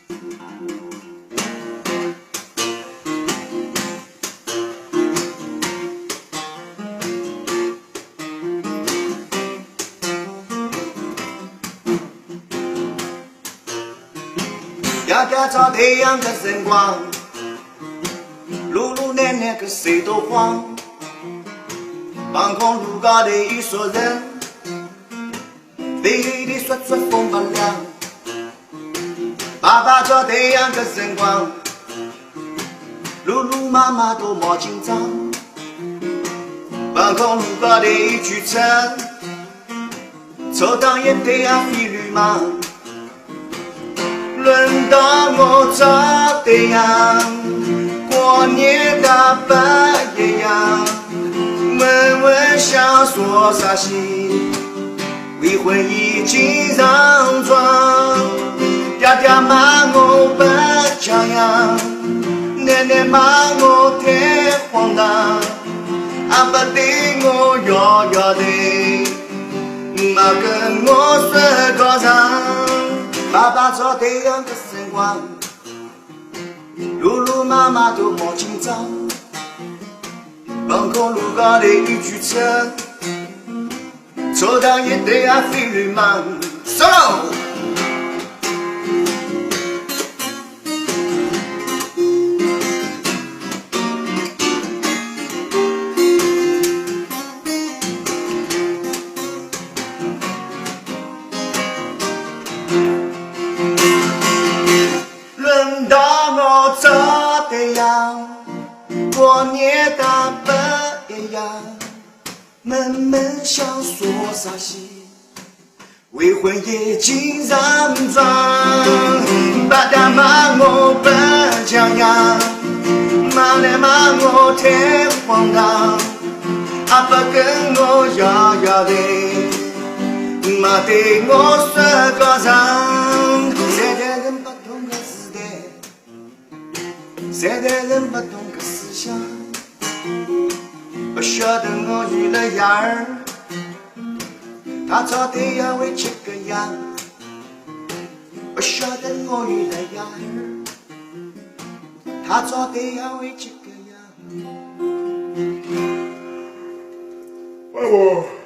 夜夜照太阳的晨光，路路年年个谁都慌。半空路高的一撮人，飞飞的刷刷风把凉。爸爸照太阳的晨光，路路妈妈都莫紧张。半空路高的一曲城，抽当也得呀飞驴马。轮到我照太阳，过年大半夜呀，问问想说啥戏，未婚已经上床，爹爹骂我不强样，奶奶骂我太荒唐，阿爸对我摇摇头，妈跟我说高尚。爸爸照太阳的晨光，路路妈妈都莫紧张。半空路高的一句城，抽当一对啊飞驴忙。Solo。轮到我照太阳，过年大半夜呀，闷闷想说啥戏，未婚已经上床，爸爸骂我不强样，妈来骂我太荒唐，阿爸跟我摇摇头，妈对我说高尚，现代人不懂个时代，现代人不懂个思想，不晓得我遇了伢儿，他照太阳会这个样，不晓得我遇了伢儿，他照太阳会这个样。哎我。